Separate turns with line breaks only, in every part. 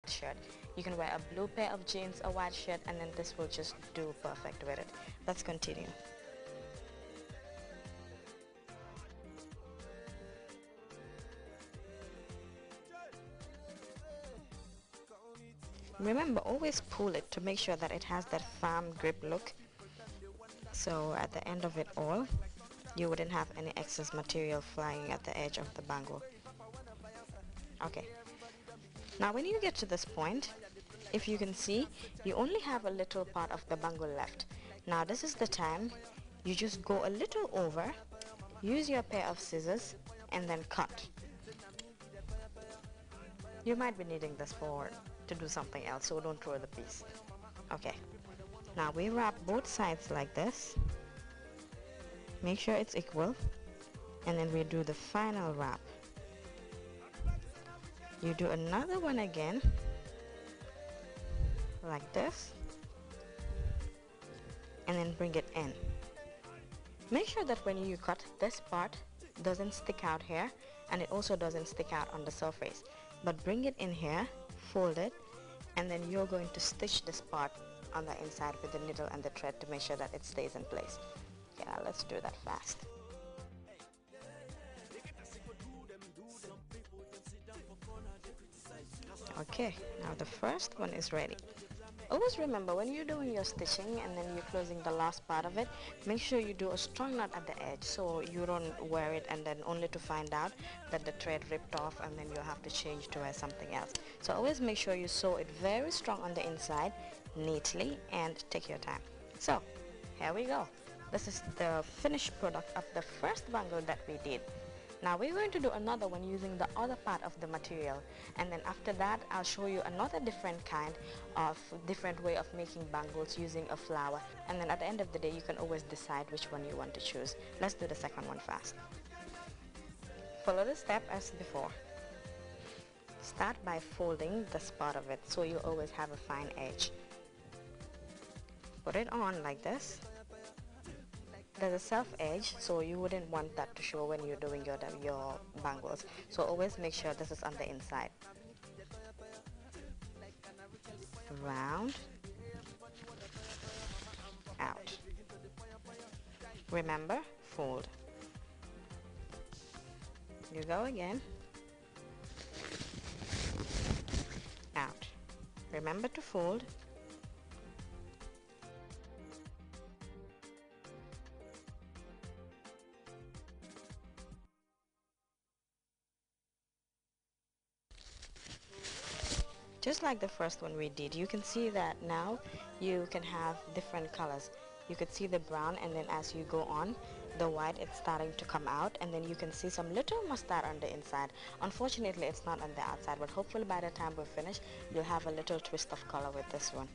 shirt. You can wear a blue pair of jeans, a white shirt, and then this will just do perfect with it. Let's continue. Remember, always pull it to make sure that it has that firm grip look, so at the end of it all you wouldn't have any excess material flying at the edge of the bangle. Okay, now when you get to this point, if you can see, you only have a little part of the bangle left. Now this is the time you just go a little over, use your pair of scissors, and then cut. You might be needing this to do something else, so don't throw the piece. Okay, now we wrap both sides like this. Make sure it's equal, and then we do the final wrap. You do another one again like this, and then bring it in. Make sure that when you cut, this part doesn't stick out here, and it also doesn't stick out on the surface, but bring it in here, fold it, and then you're going to stitch this part on the inside with the needle and the thread to make sure that it stays in place. Okay, now let's do that fast. Okay, now the first one is ready. Always remember, when you're doing your stitching and then you're closing the last part of it, make sure you do a strong knot at the edge so you don't wear it and then only to find out that the thread ripped off and then you'll have to change to wear something else. So always make sure you sew it very strong on the inside, neatly, and take your time. So here we go. This is the finished product of the first bangle that we did. Now we're going to do another one using the other part of the material, and then after that I'll show you another different way of making bangles using a flower, and then at the end of the day you can always decide which one you want to choose. Let's do the second one fast. Follow the step as before. Start by folding this part of it so you always have a fine edge. Put it on like this. There's a self edge, so you wouldn't want that to show when you're doing your bangles, so always make sure this is on the inside. Round, out. Remember, fold. You go again. Out. Remember to fold. Just like the first one we did, you can see that now you can have different colors. You could see the brown, and then as you go on, the white it's starting to come out, and then you can see some little mustard on the inside. Unfortunately, it's not on the outside, but hopefully by the time we're finished, you'll have a little twist of color with this one.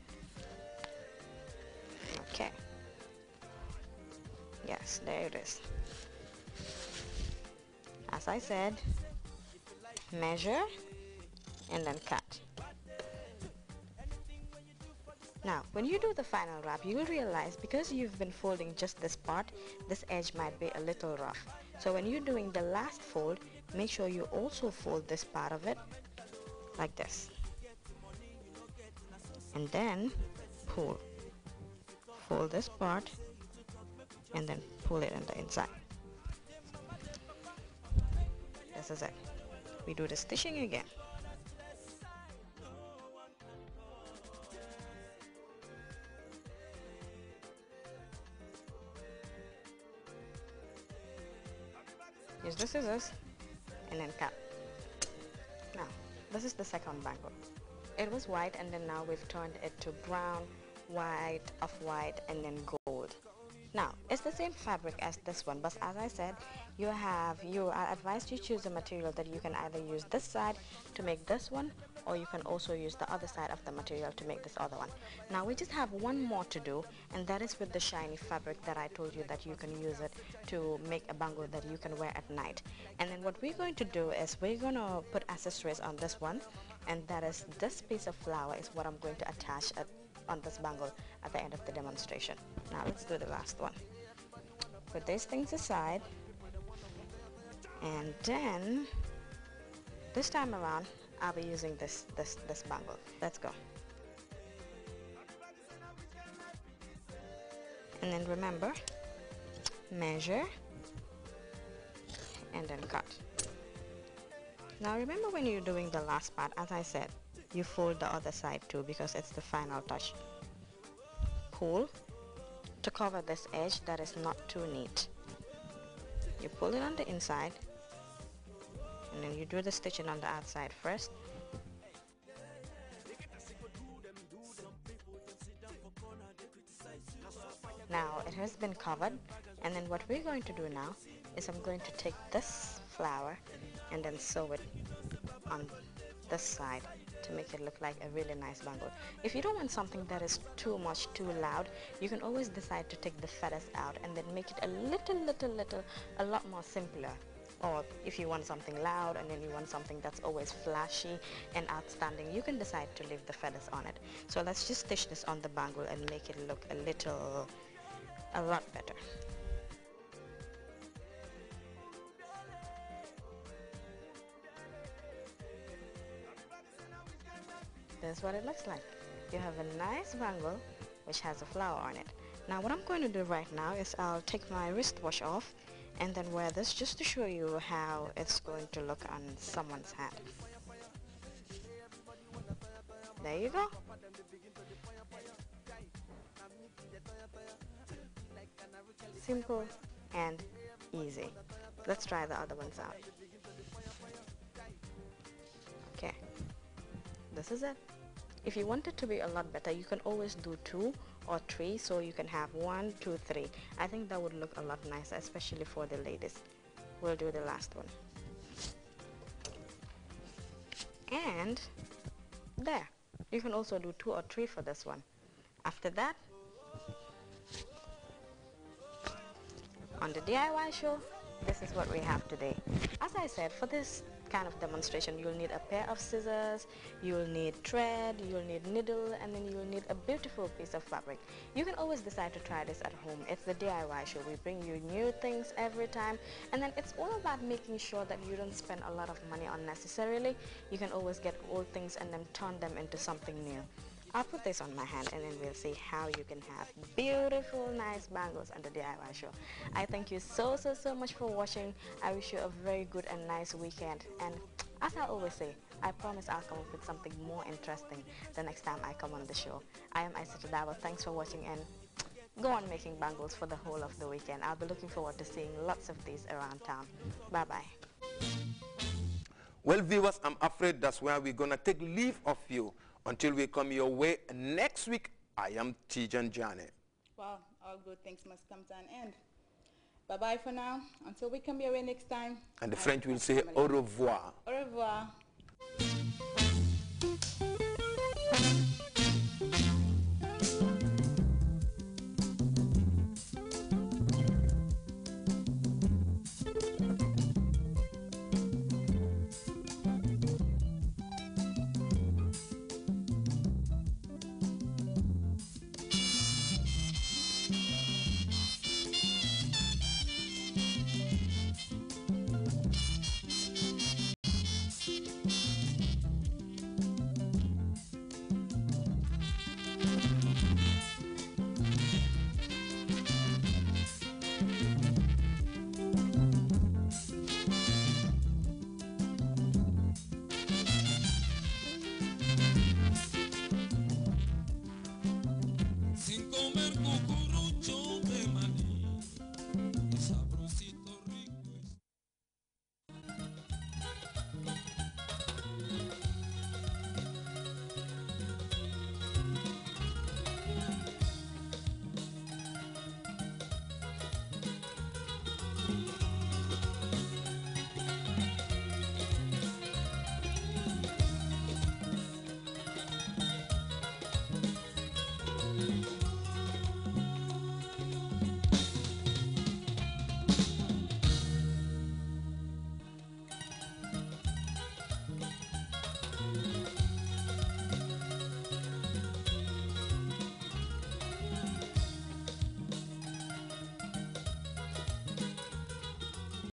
Okay. Yes, there it is. As I said, measure and then cut. Now, when you do the final wrap, you will realize because you've been folding just this part, this edge might be a little rough. So when you're doing the last fold, make sure you also fold this part of it like this. And then pull. Fold this part and then pull it on the inside. This is it. We do the stitching again. Use the scissors and then cut. Now, this is the second bangle. It was white, and then now we've turned it to brown, white, off-white, and then gold. Now, it's the same fabric as this one, but as I said, I advise you choose a material that you can either use this side to make this one, or you can also use the other side of the material to make this other one. Now we just have one more to do, and that is with the shiny fabric that I told you that you can use it to make a bangle that you can wear at night. And then what we're going to do is we're going to put accessories on this one, and that is this piece of flower is what I'm going to attach on this bangle at the end of the demonstration. Now let's do the last one. Put these things aside, and then this time around I'll be using this bangle. Let's go. And then remember, measure and then cut. Now remember, when you're doing the last part, as I said, you fold the other side too, because it's the final touch. Pull to cover this edge that is not too neat. You pull it on the inside, and then you do the stitching on the outside first. Now it has been covered, and then what we're going to do now is I'm going to take this flower and then sew it on this side to make it look like a really nice bangle. If you don't want something that is too much, too loud, you can always decide to take the feathers out and then make it a lot more simpler. Or if you want something loud and then you want something that's always flashy and outstanding, you can decide to leave the feathers on it. So let's just stitch this on the bangle and make it look a lot better. That's what it looks like. You have a nice bangle which has a flower on it. Now what I'm going to do right now is I'll take my wristwatch off and then wear this just to show you how it's going to look on someone's hand. There you go. Simple and easy. Let's try the other ones out. Okay, this is it. If you want it to be a lot better, you can always do 2 or 3, so you can have 1, 2, 3. I think that would look a lot nicer, especially for the ladies. We'll do the last one. And there, you can also do 2 or 3 for this one. After that, on the DIY show, this is what we have today. As I said, for this kind of demonstration, you'll need a pair of scissors, you'll need thread, you'll need needle, and then you'll need a beautiful piece of fabric. You can always decide to try this at home. It's the DIY show. We bring you new things every time, and then it's all about making sure that you don't spend a lot of money unnecessarily. You can always get old things and then turn them into something new. I'll put this on my hand and then we'll see how you can have beautiful, nice bangles on the DIY show. I thank you so much for watching. I wish you a very good and nice weekend. And as I always say, I promise I'll come up with something more interesting the next time I come on the show. I am Aisata Dabo. Thanks for watching, and go on making bangles for the whole of the weekend. I'll be looking forward to seeing lots of these around town. Bye-bye.
Well, viewers, I'm afraid that's where we're going to take leave of you. Until we come your way next week, I am Tijan Jane.
Well, all good things must come to an end. Bye-bye for now. Until we come your way next time.
And the French will say au revoir.
Au revoir.